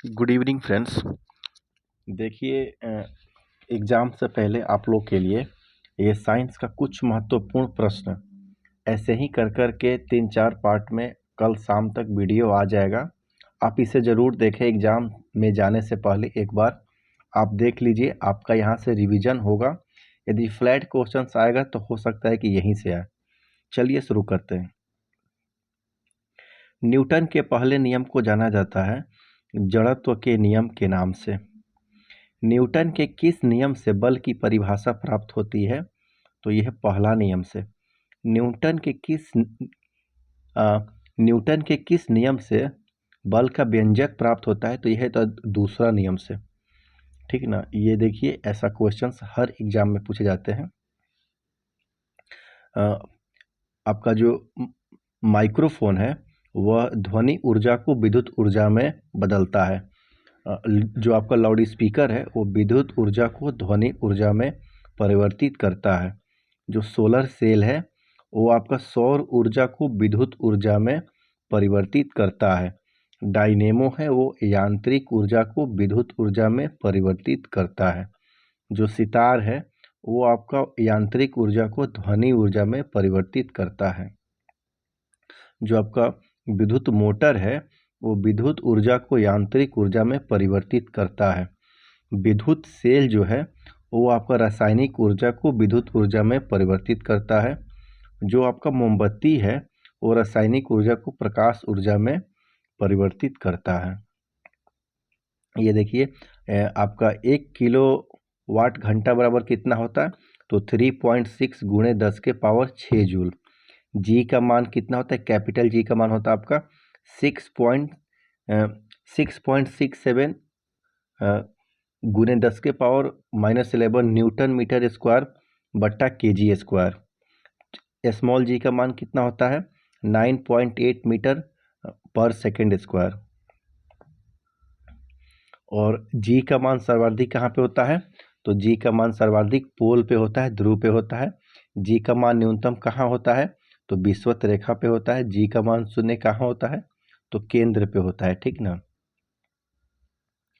Good evening friends. देखिए, exam से पहले आप लोग के लिए ये साइंस का कुछ महत्वपूर्ण प्रश्न ऐसे ही कर के 3-4 पार्ट में कल शाम तक वीडियो आ जाएगा। आप इसे ज़रूर देखें। एग्ज़ाम में जाने से पहले एक बार आप देख लीजिए, आपका यहाँ से रिवीजन होगा। यदि फ्लैट क्वेश्चंस आएगा तो हो सकता है कि यहीं से आए। चलिए शुरू करते हैं। न्यूटन के पहले नियम को जाना जाता है जड़त्व के नियम के नाम से। न्यूटन के किस नियम से बल की परिभाषा प्राप्त होती है? तो यह पहला नियम से। न्यूटन के किस नियम से बल का व्यंजक प्राप्त होता है? तो यह तो दूसरा नियम से। ठीक ना। ये देखिए, ऐसा क्वेश्चंस हर एग्जाम में पूछे जाते हैं। आपका जो माइक्रोफोन है वह ध्वनि ऊर्जा को विद्युत ऊर्जा में बदलता है। जो आपका लाउड स्पीकर है वो विद्युत ऊर्जा को ध्वनि ऊर्जा में परिवर्तित करता है। जो सोलर सेल है वो आपका सौर ऊर्जा को विद्युत ऊर्जा में परिवर्तित करता है। डायनेमो है वो यांत्रिक ऊर्जा को विद्युत ऊर्जा में परिवर्तित करता है। जो सितार है वो आपका यांत्रिक ऊर्जा को ध्वनि ऊर्जा में परिवर्तित करता है। जो आपका विद्युत मोटर है वो विद्युत ऊर्जा को यांत्रिक ऊर्जा में परिवर्तित करता है। विद्युत सेल जो है वो आपका रासायनिक ऊर्जा को विद्युत ऊर्जा में परिवर्तित करता है। जो आपका मोमबत्ती है वो रासायनिक ऊर्जा को प्रकाश ऊर्जा में परिवर्तित करता है। ये देखिए, आपका 1 किलो वाट घंटा बराबर कितना होता है? तो 3.6 गुणे 10 के पावर 6 जूल। जी का मान कितना होता है? कैपिटल जी का मान होता है आपका 6.67 गुने 10 के पावर -11 न्यूटन मीटर स्क्वायर बट्टा केजी स्क्वायर। स्मॉल जी का मान कितना होता है? 9.8 मीटर पर सेकेंड स्क्वायर। और जी का मान सर्वाधिक कहाँ पे होता है? तो जी का मान सर्वाधिक पोल पे होता है, ध्रुव पे होता है। जी का मान न्यूनतम कहाँ होता है? तो विषुवत रेखा पे होता है। जी का मान 0 कहाँ होता है? तो केंद्र पे होता है। ठीक ना।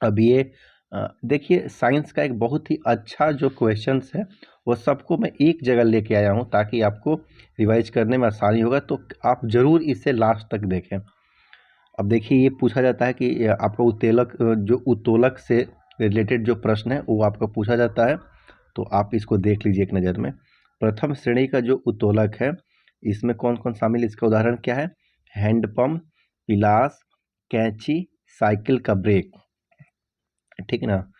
अब ये देखिए, साइंस का एक बहुत ही अच्छा जो क्वेश्चंस है वो सबको मैं एक जगह लेके आया हूँ ताकि आपको रिवाइज करने में आसानी होगा। तो आप ज़रूर इसे लास्ट तक देखें। अब देखिए, ये पूछा जाता है कि आपका उत्तोलक से रिलेटेड जो प्रश्न है वो आपका पूछा जाता है। तो आप इसको देख लीजिए एक नज़र में। प्रथम श्रेणी का जो उत्तोलक है इसमें कौन कौन शामिल? इसका उदाहरण क्या है? हैंडपम्प, पिलास, कैंची, साइकिल का ब्रेक। ठीक ना।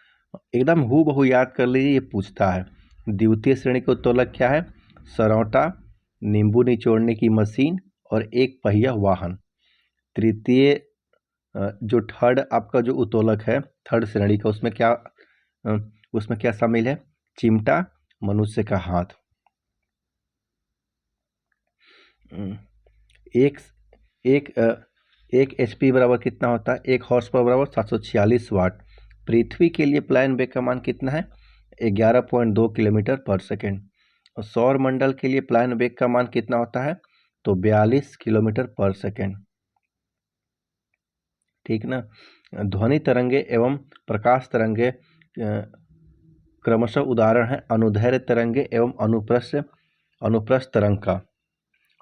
एकदम हूबहू याद कर लीजिए, ये पूछता है। द्वितीय श्रेणी का उत्तोलक क्या है? सरौटा, नींबू निचोड़ने की मशीन और एक पहिया वाहन। तृतीय जो थर्ड आपका जो उत्तोलक है थर्ड श्रेणी का, उसमें क्या शामिल है? चिमटा, मनुष्य का हाथ। एक एक एक HP बराबर कितना होता है? 1 हॉर्स पावर बराबर 746 वाट। पृथ्वी के लिए प्लान वेग का मान कितना है? 11.2 किलोमीटर पर सेकेंड। और सौर मंडल के लिए प्लान वेग का मान कितना होता है? तो 42 किलोमीटर पर सेकेंड। ठीक ना। ध्वनि तरंगे एवं प्रकाश तरंगे क्रमशः उदाहरण है अनुदैर्ध्य तरंगे एवं अनुप्रस्थ तरंग का।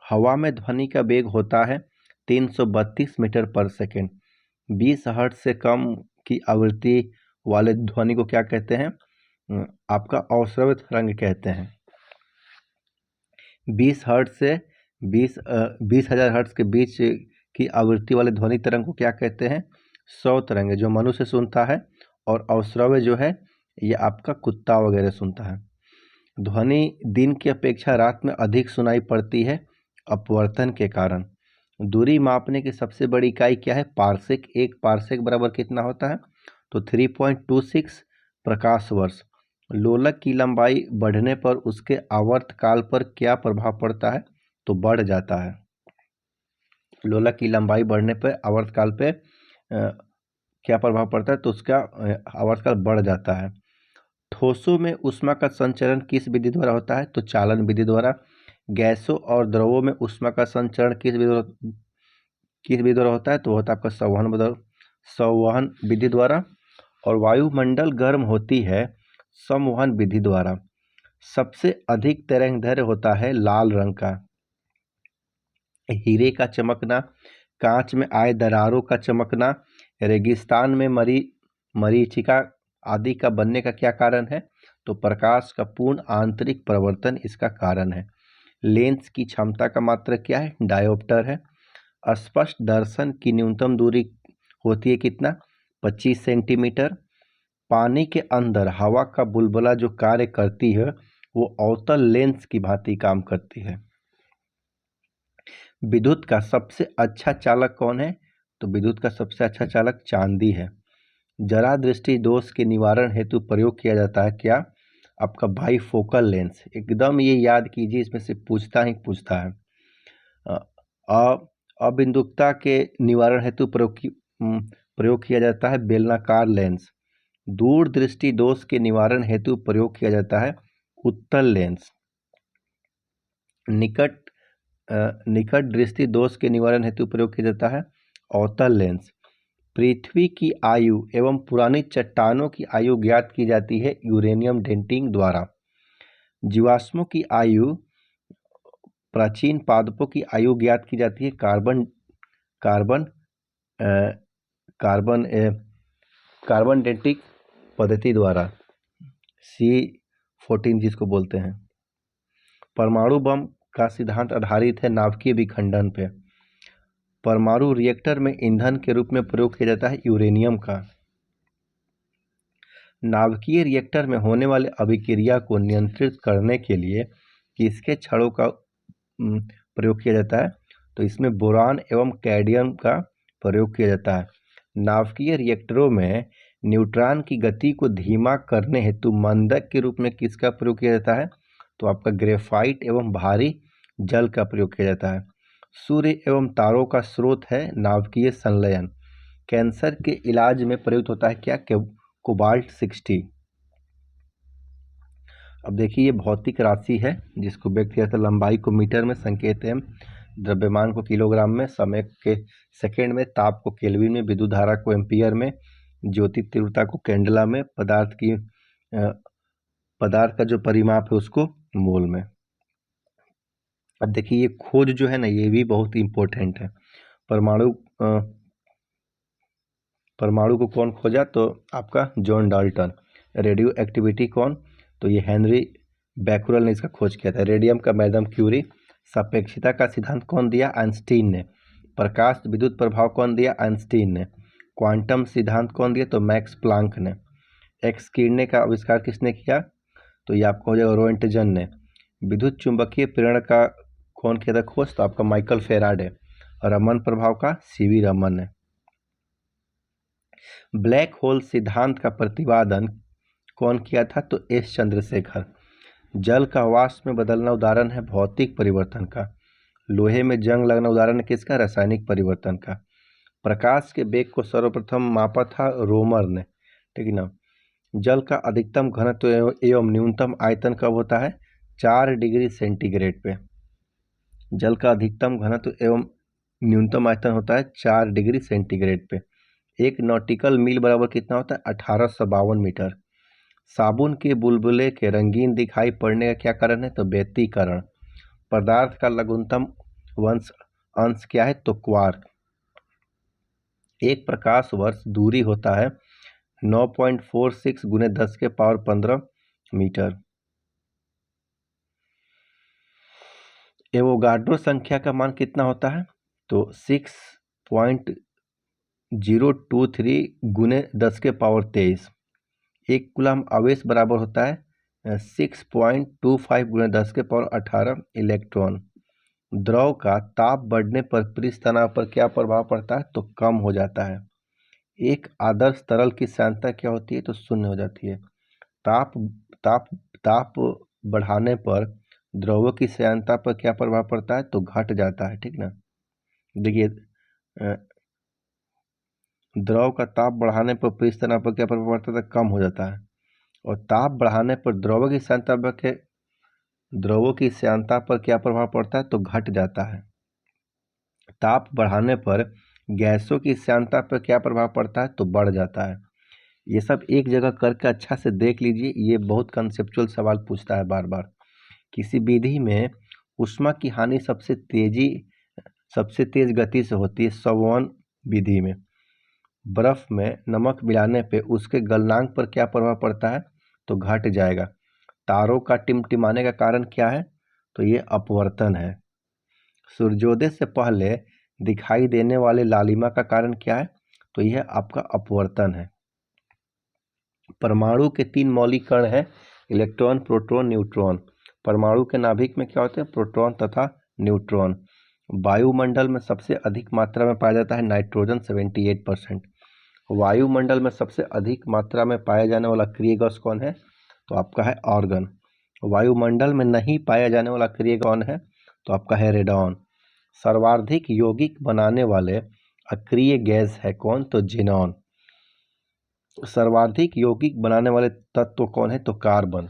हवा में ध्वनि का वेग होता है 332 मीटर पर सेकेंड। 20 हर्ट्ज से कम की आवृत्ति वाले ध्वनि को क्या कहते हैं? आपका अवश्रव्य तरंग कहते हैं। 20 हर्ट्ज से 20,000 हर्ट्ज के बीच की आवृत्ति वाले ध्वनि तरंग को क्या कहते हैं? श्रव्य तरंग, जो मनुष्य सुनता है। और अवश्रव्य जो है ये आपका कुत्ता वगैरह सुनता है। ध्वनि दिन की अपेक्षा रात में अधिक सुनाई पड़ती है अपवर्तन के कारण। दूरी मापने की सबसे बड़ी इकाई क्या है? पार्सेक। एक पार्सेक बराबर कितना होता है? तो 3.26 प्रकाश वर्ष। लोलक की लंबाई बढ़ने पर उसके आवर्तकाल पर क्या प्रभाव पड़ता है? तो बढ़ जाता है। लोलक की लंबाई बढ़ने पर आवर्तकाल पे क्या प्रभाव पड़ता है? तो उसका आवर्तकाल बढ़ जाता है। ठोसों में ऊष्मा का संचरण किस विधि द्वारा होता है? तो चालन विधि द्वारा। गैसों और द्रवों में ऊष्मा का संचरण किस विधि द्वारा होता है? तो होता है आपका संवहन विधि द्वारा, और वायुमंडल गर्म होती है संवहन विधि द्वारा। सबसे अधिक तरंगदैर्घ्य होता है लाल रंग का। हीरे का चमकना, कांच में आए दरारों का चमकना, रेगिस्तान में मरीचिका आदि का बनने का क्या कारण है? तो प्रकाश का पूर्ण आंतरिक प्रवर्तन इसका कारण है। लेंस की क्षमता का मात्रक क्या है? डायोप्टर है। स्पष्ट दर्शन की न्यूनतम दूरी होती है कितना? 25 सेंटीमीटर। पानी के अंदर हवा का बुलबुला जो कार्य करती है वो अवतल लेंस की भांति काम करती है। विद्युत का सबसे अच्छा चालक कौन है? तो विद्युत का सबसे अच्छा चालक चांदी है। जरा दृष्टि दोष के निवारण हेतु प्रयोग किया जाता है क्या? आपका बाइफोकल लेंस। एकदम ये याद कीजिए, इसमें से पूछता ही पूछता है। अबिंदुकता के निवारण हेतु प्रयोग किया जाता है बेलनाकार लेंस। दूर दृष्टि दोष के निवारण हेतु प्रयोग किया जाता है उत्तल लेंस। निकट दृष्टि दोष के निवारण हेतु प्रयोग किया जाता है अवतल लेंस। पृथ्वी की आयु एवं पुरानी चट्टानों की आयु ज्ञात की जाती है यूरेनियम डेटिंग द्वारा। जीवाश्मों की आयु, प्राचीन पादपों की आयु ज्ञात की जाती है कार्बन डेटिंग पद्धति द्वारा, C14 जिसको बोलते हैं। परमाणु बम का सिद्धांत आधारित है नाभिकीय विखंडन पे। परमाणु रिएक्टर में ईंधन के रूप में प्रयोग किया जाता है यूरेनियम का। नाभिकीय रिएक्टर में होने वाले अभिक्रिया को नियंत्रित करने के लिए किसके छड़ों का प्रयोग किया जाता है? तो इसमें बोरान एवं कैडमियम का प्रयोग किया जाता है। नाभिकीय रिएक्टरों में न्यूट्रॉन की गति को धीमा करने हेतु मंदक के रूप में किसका प्रयोग किया जाता है? तो आपका ग्रेफाइट एवं भारी जल का प्रयोग किया जाता है। सूर्य एवं तारों का स्रोत है नाभिकीय संलयन। कैंसर के इलाज में प्रयुक्त होता है क्या? कोबाल्ट 60। अब देखिए ये भौतिक राशि है जिसको व्यक्त किया जाता है लंबाई को मीटर में, संकेत एम, द्रव्यमान को किलोग्राम में, समय के सेकंड में, ताप को केल्विन में, विद्युत धारा को एम्पियर में, ज्योति तीव्रता को कैंडला में, पदार्थ का जो परिमाप है उसको मोल में। अब देखिए ये खोज जो है ना ये भी बहुत इंपॉर्टेंट है। परमाणु को कौन खोजा? तो आपका जॉन डाल्टन। रेडियो एक्टिविटी कौन? तो ये हेनरी बैकुरल ने इसका खोज किया था। रेडियम का मैडम क्यूरी। सापेक्षिकता का सिद्धांत कौन दिया? आइंस्टीन ने। प्रकाश विद्युत प्रभाव कौन दिया? आइंस्टीन ने। क्वांटम सिद्धांत कौन दिया? तो मैक्स प्लांक ने। एक्स किरणें का आविष्कार किसने किया? तो ये आपका हो जाएगा रोएंटजन ने। विद्युत चुंबकीय प्रेरण का कौन किया था खोज? तो आपका माइकल फेराडे। रमन प्रभाव का सीवी रमन ने। ब्लैक होल सिद्धांत का प्रतिपादन कौन किया था? तो एस चंद्रशेखर। जल का वाष्प में बदलना उदाहरण है भौतिक परिवर्तन का। लोहे में जंग लगना उदाहरण है किसका? रासायनिक परिवर्तन का। प्रकाश के वेग को सर्वप्रथम मापा था रोमर ने, ठीक है ना। जल का अधिकतम घनत्व एवं न्यूनतम आयतन कब होता है? 4 डिग्री सेंटीग्रेड पे। जल का अधिकतम घनत्व एवं न्यूनतम आयतन होता है 4 डिग्री सेंटीग्रेड पे। एक नॉटिकल मील बराबर कितना होता है? 1852 मीटर। साबुन के बुलबुले के रंगीन दिखाई पड़ने का क्या कारण है? तो व्यतिकरण। पदार्थ का लघुत्तम अंश क्या है? तो क्वार्क। एक प्रकाश वर्ष दूरी होता है 9.46 गुने 10 के पावर 15 मीटर। एवोगाड्रो संख्या का मान कितना होता है? तो 6.023 गुने 10 के पावर 23। एक कूलम आवेश बराबर होता है 6.25 गुने 10 के पावर 18 इलेक्ट्रॉन। द्रव का ताप बढ़ने पर पृष्ठ तनाव पर क्या प्रभाव पड़ता है? तो कम हो जाता है। एक आदर्श तरल की सांद्रता क्या होती है? तो शून्य हो जाती है। ताप बढ़ाने पर द्रव्यों की सांद्रता पर क्या प्रभाव पड़ता है? तो घट जाता है, ठीक ना। देखिए द्रव का ताप बढ़ाने पर पृष्ठ तनाव पर क्या प्रभाव पड़ता है? तो कम हो जाता है। और ताप बढ़ाने पर द्रव्यों की सांद्रता पर क्या प्रभाव पड़ता है? तो घट जाता है। ताप बढ़ाने पर गैसों की श्यानता पर क्या प्रभाव पड़ता है? तो बढ़ जाता है। ये सब एक जगह करके अच्छा से देख लीजिए, ये बहुत कंसेप्चुअल सवाल पूछता है बार बार। किसी विधि में ऊष्मा की हानि सबसे तेज गति से होती है संवहन विधि में। बर्फ में नमक मिलाने पे उसके गलनांक पर क्या प्रभाव पड़ता है? तो घट जाएगा। तारों का टिमटिमाने का कारण क्या है? तो ये अपवर्तन है। सूर्योदय से पहले दिखाई देने वाले लालिमा का कारण क्या है? तो यह आपका अपवर्तन है। परमाणु के 3 मौलिक कण हैं, इलेक्ट्रॉन, प्रोटॉन, न्यूट्रॉन। परमाणु के नाभिक में क्या होते हैं? प्रोटॉन तथा न्यूट्रॉन। वायुमंडल में सबसे अधिक मात्रा में पाया जाता है नाइट्रोजन 78%। वायुमंडल में सबसे अधिक मात्रा में पाया जाने वाला अक्रिय गैस कौन है? तो आपका है आर्गन। वायुमंडल में नहीं पाया जाने वाला अक्रिय कौन है? तो आपका है रेडॉन। सर्वाधिक यौगिक बनाने वाले अक्रिय गैस है कौन? तो ज़ेनॉन। सर्वाधिक यौगिक बनाने वाले तत्व कौन है? तो कार्बन।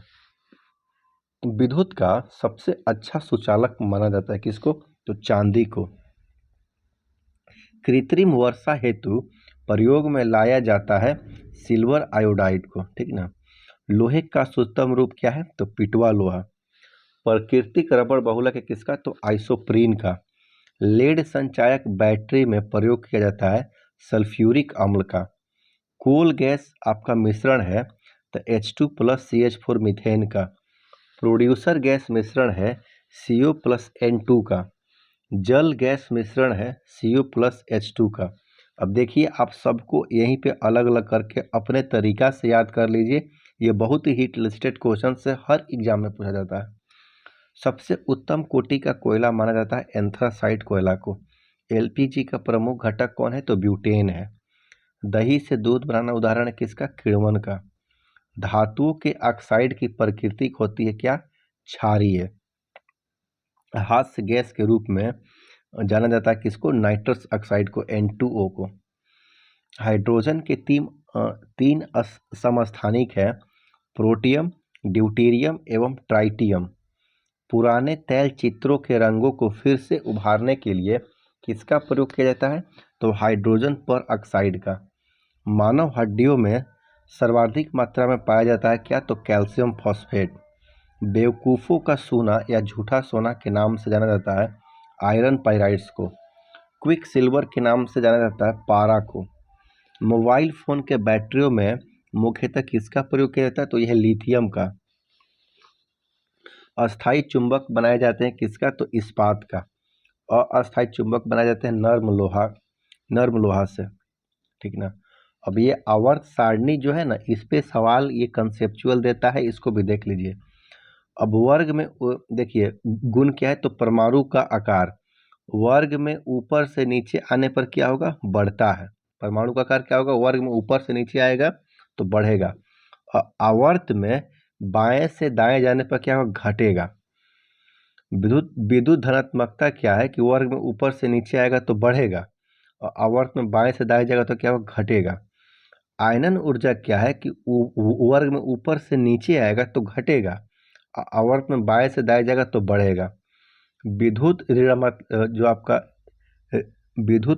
विद्युत का सबसे अच्छा सुचालक माना जाता है किसको? तो चांदी को। कृत्रिम वर्षा हेतु प्रयोग में लाया जाता है सिल्वर आयोडाइड को, ठीक ना। लोहे का शुद्धतम रूप क्या है? तो पिटवा लोहा। प्राकृतिक रबड़ बहुलक है किसका? तो आइसोप्रीन का। लेड संचायक बैटरी में प्रयोग किया जाता है सल्फ्यूरिक अम्ल का। कोल गैस आपका मिश्रण है तो H2+CH4 मीथेन का। प्रोड्यूसर गैस मिश्रण है CO+N2 का। जल गैस मिश्रण है CO+H2 का। अब देखिए आप सबको यहीं पे अलग अलग करके अपने तरीका से याद कर लीजिए, ये बहुत ही हिट लिस्टेड क्वेश्चन से हर एग्जाम में पूछा जाता है। सबसे उत्तम कोटि का कोयला माना जाता है एंथ्रासाइट कोयला को। LPG का प्रमुख घटक कौन है? तो ब्यूटेन है। दही से दूध बनाना उदाहरण है किसका? किण्वन का। धातुओं के ऑक्साइड की प्रकृति होती है क्या? क्षारीय। हास्य गैस के रूप में जाना जाता है किसको? नाइट्रस ऑक्साइड को, N2O को। हाइड्रोजन के तीन समस्थानिक है, प्रोटियम, ड्यूटेरियम एवं ट्राइटियम। पुराने तैल चित्रों के रंगों को फिर से उभारने के लिए किसका प्रयोग किया जाता है? तो हाइड्रोजन पर ऑक्साइड का। मानव हड्डियों में सर्वाधिक मात्रा में पाया जाता है क्या? तो कैल्शियम फॉस्फेट। बेवकूफ़ों का सोना या झूठा सोना के नाम से जाना जाता है आयरन पाइराइड्स को। क्विक सिल्वर के नाम से जाना जाता है पारा को। मोबाइल फ़ोन के बैटरियों में मुख्यतः किसका प्रयोग किया जाता है? तो यह लिथियम का। अस्थायी चुंबक बनाए जाते हैं किसका? तो इस्पात का। अस्थायी चुंबक बनाए जाते हैं नर्म लोहा से, ठीक ना। अब ये आवर्त सारणी जो है ना, इस पे सवाल ये कंसेप्चुअल देता है, इसको भी देख लीजिए। अब वर्ग में देखिए गुण क्या है? तो परमाणु का आकार वर्ग में ऊपर से नीचे आने पर क्या होगा? बढ़ता है। परमाणु का आकार क्या होगा? वर्ग में ऊपर से नीचे आएगा तो बढ़ेगा। आवर्त में बाएं से दाएं जाने पर क्या होगा? घटेगा। विद्युत धनात्मकता क्या है? कि वर्ग में ऊपर से नीचे आएगा तो बढ़ेगा और आवर्त में बाएं से दाएं जाएगा तो क्या होगा? घटेगा। आयनन ऊर्जा क्या है? कि वर्ग में ऊपर से नीचे आएगा तो घटेगा, आवर्त में बाएं से दाएं जाएगा तो बढ़ेगा। विद्युत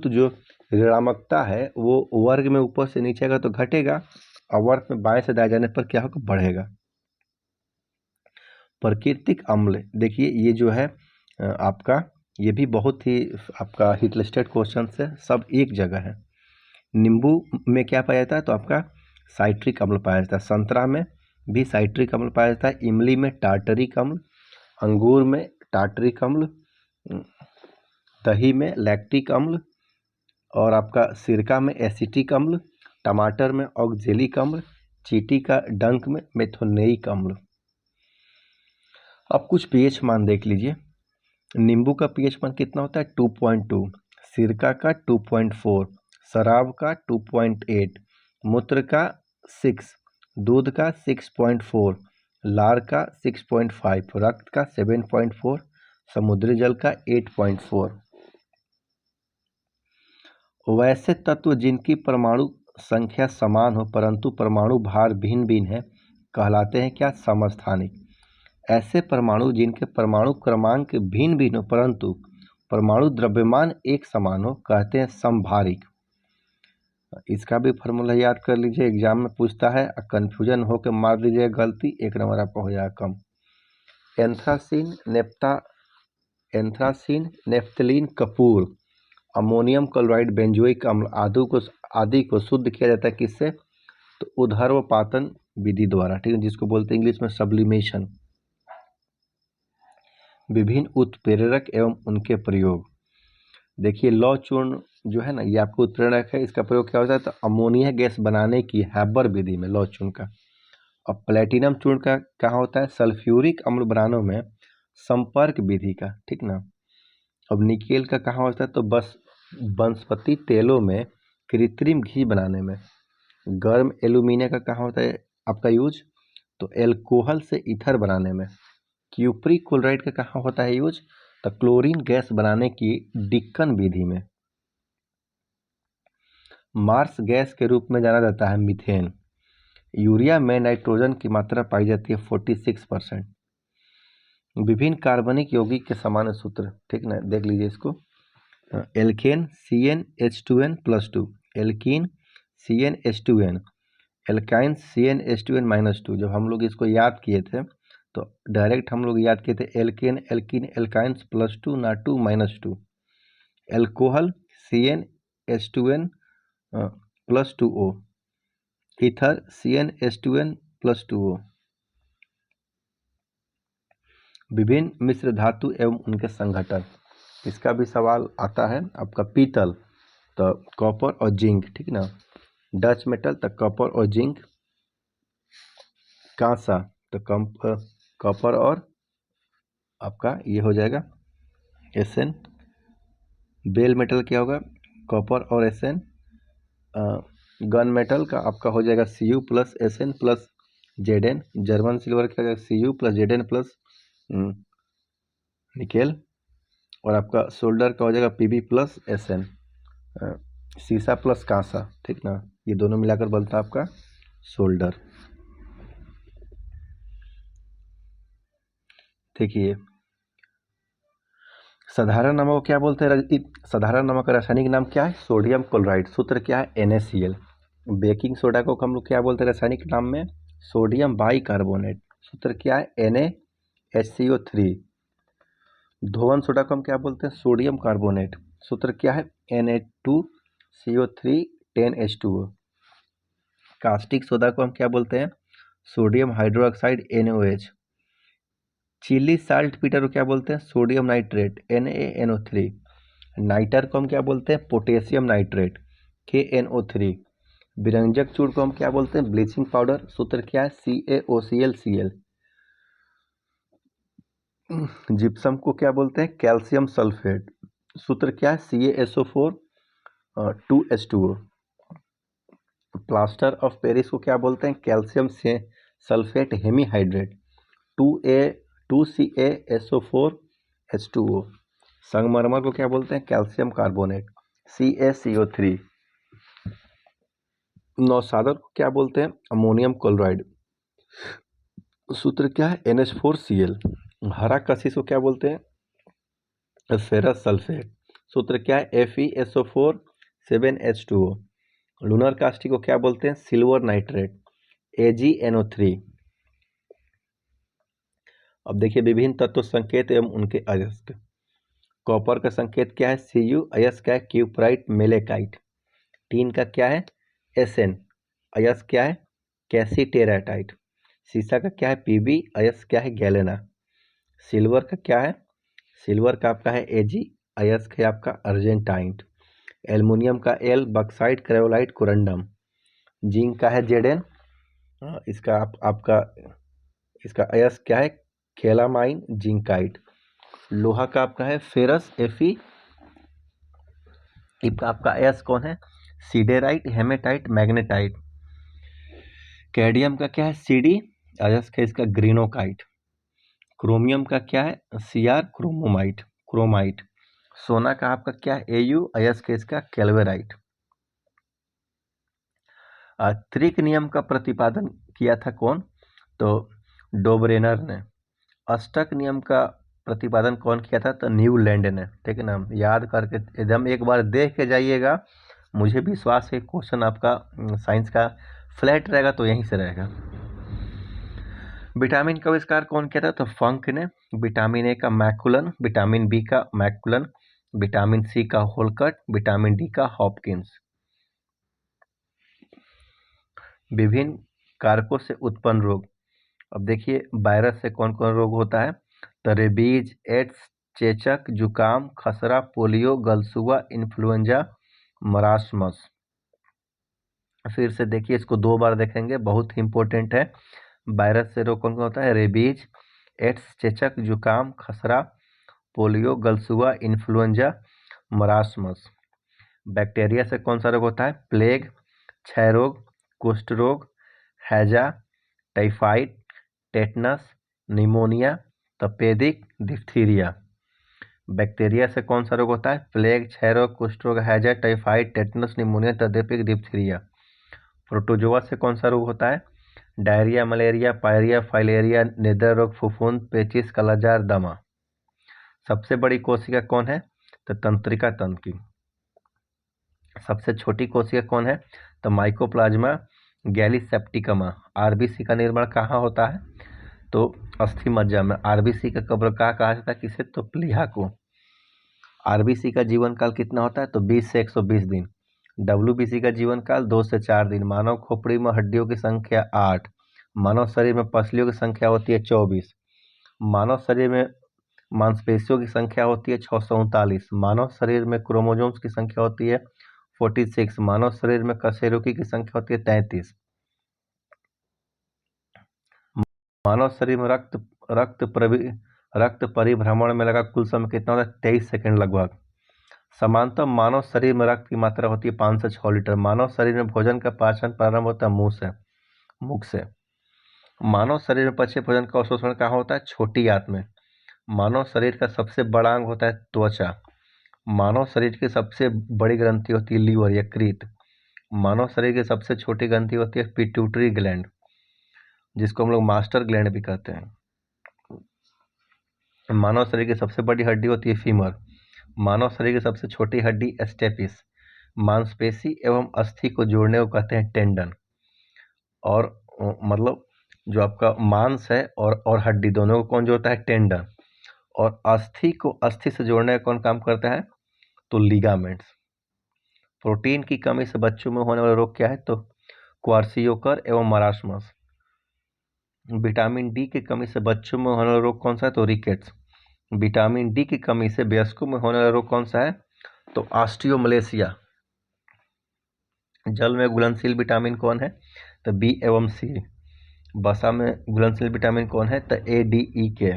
जो ऋणात्मकता है वो वर्ग में ऊपर से नीचे आएगा तो घटेगा, आवर्त में बाएं से दाएं जाने पर क्या होगा? बढ़ेगा। प्राकृतिक अम्ल देखिए ये जो है आपका, ये भी बहुत ही आपका हिट लिस्टेड क्वेश्चन है, सब एक जगह है। नींबू में क्या पाया जाता है? तो आपका साइट्रिक अम्ल पाया जाता है। संतरा में भी साइट्रिक अम्ल पाया जाता है। इमली में टार्टरिक अम्ल, अंगूर में टार्टरिक अम्ल, दही में लैक्टिक अम्ल और आपका सिरका में एसिटिक अम्ल, टमाटर में ऑक्जेलिक अम्ल, चींटी का डंक में मेथोनेइक अम्ल। अब कुछ पीएच मान देख लीजिए। नींबू का पीएच मान कितना होता है? 2.2, सिरका का 2.4, शराब का 2.8, मूत्र का 6, दूध का 6.4, लार का 6.5, रक्त का 7.4, समुद्री जल का 8.4। वैसे तत्व जिनकी परमाणु संख्या समान हो परंतु परमाणु भार भिन्न भिन्न है कहलाते हैं क्या? समस्थानिक। ऐसे परमाणु जिनके परमाणु क्रमांक भिन्न भिन्न हो परंतु परमाणु द्रव्यमान एक समान हो कहते हैं समभारिक। इसका भी फार्मूला याद कर लीजिए, एग्जाम में पूछता है, कन्फ्यूजन हो के मार लीजिए गलती, एक नंबर आपका हो जाएगा कम। एंथ्रासीन, नेफ्थलीन, कपूर, अमोनियम क्लोराइड, बेंजोइक अम्ल आदि को शुद्ध किया जाता है किससे? तो ऊर्ध्वपातन विधि द्वारा, ठीक है, जिसको बोलते हैं इंग्लिश में सब्लिमेशन। विभिन्न उत्प्रेरक एवं उनके प्रयोग। देखिए लौह चूर्ण जो है ना, ये आपको उत्प्रेरक है, इसका प्रयोग क्या होता है? तो अमोनिया गैस बनाने की हैबर विधि में लौह चूर्ण का। और प्लेटिनम चूर्ण का कहाँ होता है? सल्फ्यूरिक अम्ल बनाने में संपर्क विधि का, ठीक ना। अब निकेल का कहाँ होता है? तो बस वनस्पति तेलों में कृत्रिम घी बनाने में। गर्म एल्यूमिनियम का कहाँ होता है आपका यूज? तो एल्कोहल से ईथर बनाने में। क्यूपरी क्लोराइड का कहाँ होता है यूज? तो क्लोरीन गैस बनाने की डिक्कन विधि में। मार्स गैस के रूप में जाना जाता है मीथेन। यूरिया में नाइट्रोजन की मात्रा पाई जाती है 46%। विभिन्न कार्बनिक यौगिक के सामान्य सूत्र, ठीक ना, देख लीजिए इसको। Alkane CnH2n+2, alkene CnH2n, alkyne CnH2n-2। जब हम लोग इसको याद किए थे तो डायरेक्ट हम लोग याद किए थे एल्केन एल्कीन एल्काइंस +2 ना 2 -2। Alcohol CnH2n+2O, ether CnH2n+2O। विभिन्न मिश्र धातु एवं उनके संघटन, इसका भी सवाल आता है आपका। पीतल तो कॉपर और जिंक, ठीक ना। डच मेटल तो कॉपर और जिंक। कांसा तो कॉपर और आपका ये हो जाएगा Sn। बेल मेटल क्या होगा? कॉपर और Sn। गन मेटल का आपका हो जाएगा Cu + Sn + Zn। German silver क्या होगा? Cu + Zn + nickel. और आपका सोल्डर का हो जाएगा Pb + Sn। सीसा प्लस कांसा, ठीक ना, ये दोनों मिलाकर बनता है आपका सोल्डर। देखिए साधारण नमक को क्या बोलते हैं? साधारण नमक का रासायनिक नाम क्या है? Sodium chloride. सूत्र क्या है? NaCl। बेकिंग सोडा को हम लोग क्या बोलते हैं रासायनिक नाम में? Sodium bicarbonate. सूत्र क्या है? NaHCO3। धोवन सोडा को हम क्या बोलते हैं? Sodium carbonate. सूत्र क्या है? Na2CO3 10H2O। कास्टिक सोडा को हम क्या बोलते हैं? Sodium hydroxide NaOH। Chile saltpetre को क्या बोलते हैं? Sodium nitrate NaNO3। नाइटर को हम क्या बोलते हैं? Potassium nitrate KNO3। विरंजक चूर्ण को हम क्या बोलते हैं? Bleaching powder. सूत्र क्या है? CaOClCl। जिप्सम को क्या बोलते हैं? Calcium sulphate. सूत्र क्या है? CaSO4 2H2O। Plaster of Paris को क्या बोलते हैं? कैल्शियम से सल्फेट हेमीहाइड्रेट 2CaSO4 H2O। संगमरमर को क्या बोलते हैं? Calcium carbonate CaCO3। नौसादर को क्या बोलते हैं? Ammonium chloride. सूत्र क्या है? NH4Cl। हरा कशिश को क्या बोलते हैं? Ferrous sulphate. सूत्र क्या है? FeSO4 7H2O। लूनर कास्टिक को क्या बोलते हैं? Silver nitrate AgNO3। अब देखिए विभिन्न तत्व संकेत एवं उनके अयस्क। कॉपर का संकेत क्या है? Cu। अयस्क क्या है? Cuprite malachite. टीन का क्या है? Sn। अयस्क क्या है? कैसीटेराटाइट। सीसा का क्या है? Pb। अयस्क क्या है? गैलेना। सिल्वर का क्या है? सिल्वर का आपका है Ag। अयस्क है आपका अर्जेंटाइन। एल्युमिनियम का L। Bauxite cryolite corundum. Zinc का है Zn। इसका आपका इसका अयस्क क्या है? Calamine zincite. लोहा का आपका है फेरस Fe। आपका अयस्क कौन है? Siderite haematite magnetite. कैडमियम का क्या है? Cd। अयस्क है इसका ग्रीनोकाइट। क्रोमियम का क्या है? Cr chromite. सोना का आपका क्या है? Au। अयस्क है इसका कैल्वेराइट। त्रिक नियम का प्रतिपादन किया था कौन? तो डोब्रेनर ने। अष्टक नियम का प्रतिपादन कौन किया था? तो न्यूलैंड ने, ठीक है ना। याद करके एकदम एक बार देख के जाइएगा, मुझे विश्वास है क्वेश्चन आपका साइंस का फ्लैट रहेगा तो यहीं से रहेगा। विटामिन का आविष्कार कौन किया था? तो फंक ने। विटामिन ए का मैकुलन, विटामिन बी का मैकुलन, विटामिन सी का होलकट, विटामिन डी का हॉपकिंस। विभिन्न कारकों से उत्पन्न रोग। अब देखिए वायरस से कौन कौन रोग होता है? तो रेबीज, एड्स, चेचक, जुकाम, खसरा, पोलियो, गलसुआ, इन्फ्लुएंजा, मरासमस। फिर से देखिए, इसको 2 बार देखेंगे, बहुत ही इंपॉर्टेंट है। वायरस से रोग कौन कौन होता है? रेबीज, एड्स, चेचक, जुकाम, खसरा, पोलियो, गलसुआ, इन्फ्लुएंजा, मरासमस। बैक्टीरिया से कौन सा रोग होता है? प्लेग, क्षय रोग, कुष्ठ रोग, हैजा, टाइफाइड, टेटनस, निमोनिया, तपेदिक, डिप्थीरिया। बैक्टीरिया से कौन सा रोग होता है? प्लेग, क्षय रोग, कुष्ठ रोग, हैजा, टाइफाइड, टेटनस, निमोनिया, तपेदिक, डिप्थीरिया। प्रोटोजोआ से कौन सा रोग होता है? डायरिया, मलेरिया, पायरिया, फाइलेरिया, नेत्र रोग, फफूंद, पेचिस, कालाजार, दमा। सबसे बड़ी कोशिका कौन है? तो तंत्रिका तंत्र की। सबसे छोटी कोशिका कौन है? तो माइकोप्लाज्मा गैलीसेप्टिकमा। आरबीसी का निर्माण कहाँ होता है? तो अस्थि मज्जा में। आरबीसी का कब्र कहा जाता है किसे? तो प्लीहा को। आरबीसी का जीवन काल कितना होता है? तो 20 से 120 दिन। डब्ल्यूबीसी का जीवन काल 2 से 4 दिन। मानव खोपड़ी में हड्डियों की संख्या 8। मानव शरीर में पसलियों की संख्या होती है 24। मानव शरीर में मांसपेशियों की संख्या होती है 639। मानव शरीर में क्रोमोसोम्स की संख्या होती है 46। मानव शरीर में कशेरुकी की संख्या होती है 33। मानव शरीर में रक्त परिभ्रमण में लगा कुल समय कितना होता है? 23 सेकंड लगभग। सामान्यतः मानव शरीर में रक्त की मात्रा होती है 5 से 6 लीटर। मानव शरीर में भोजन का पाचन प्रारंभ होता है मुख से। मानव शरीर में पचे भोजन का अवशोषण कहाँ होता है? छोटी आंत में। मानव शरीर का सबसे बड़ा अंग होता है त्वचा। मानव शरीर की सबसे बड़ी ग्रंथि होती है लीवर, यकृत। मानव शरीर की सबसे छोटी ग्रंथि होती है पिट्यूटरी ग्लैंड, जिसको हम लोग मास्टर ग्लैंड भी कहते हैं। मानव शरीर की सबसे बड़ी हड्डी होती है फीमर। मानव शरीर की सबसे छोटी हड्डी स्टेपिस। मांसपेशी एवं अस्थि को जोड़ने को कहते हैं टेंडन। और मतलब जो आपका मांस है और हड्डी दोनों को कौन जोड़ता है? टेंडन। और अस्थि को अस्थि से जोड़ने का कौन काम करता है? तो लिगामेंट्स। प्रोटीन की कमी से बच्चों में होने वाला रोग क्या है? तो क्वार्सियोकर एवं मरासमस। विटामिन डी की कमी से बच्चों में होने वाला रोग कौन सा है? तो रिकेट्स। विटामिन डी की कमी से वयस्कों में होने वाला रोग कौन सा है? तो ऑस्टियोमलेशिया। जल में घुलनशील विटामिन कौन है? तो बी एवं सी। वसा में घुलनशील विटामिन कौन है? तो ए, डी, ई, के।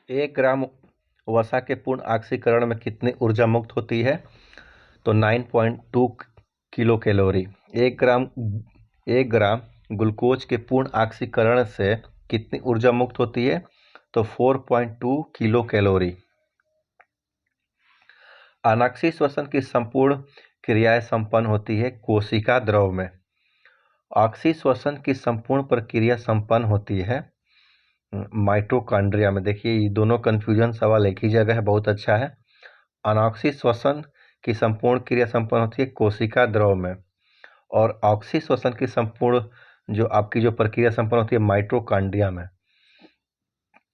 1 ग्राम वसा के पूर्ण ऑक्सीकरण में कितनी ऊर्जा मुक्त होती है? तो 9.2 किलो कैलोरी। 1 ग्राम ग्लूकोज के पूर्ण ऑक्सीकरण से कितनी ऊर्जा मुक्त होती है? तो 4.2 किलो कैलोरी। अनाक्षी श्वसन की संपूर्ण क्रियाएं संपन्न होती है कोशिका द्रव में। ऑक्सी श्वसन की संपूर्ण प्रक्रिया संपन्न होती है माइटोकॉन्ड्रिया में। देखिए ये दोनों कंफ्यूजन सवाल एक ही जगह है, बहुत अच्छा है। अनॉक्सी श्वसन की संपूर्ण क्रिया संपन्न होती है कोशिका द्रव में, और ऑक्सी श्वसन की संपूर्ण जो आपकी जो प्रक्रिया संपन्न होती है माइटोकॉन्ड्रिया में।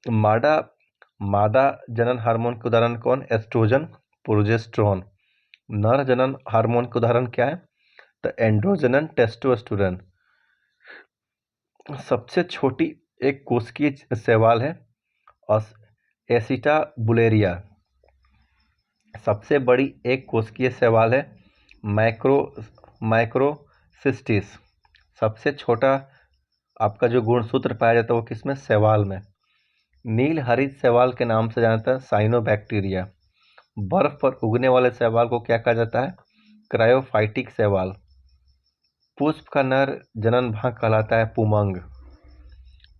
मादा जनन हार्मोन के उदाहरण कौन? Oestrogen, progesterone. नर जनन हार्मोन के उदाहरण क्या है? तो एंड्रोजन, टेस्टोस्टेरोन। सबसे छोटी एक कोशिकीय शैवाल है एसिटाबुलेरिया। सबसे बड़ी एक कोशिकीय शैवाल है माइक्रोसिस्टिस। सबसे छोटा आपका जो गुणसूत्र पाया जाता है वो किसमें? शैवाल में। नील हरित शैवाल के नाम से जाना जाता है साइनोबैक्टीरिया। बर्फ पर उगने वाले शैवाल को क्या कहा जाता है? क्रायोफाइटिक शैवाल। पुष्प का नर जनन भाग कहलाता है पुमंग।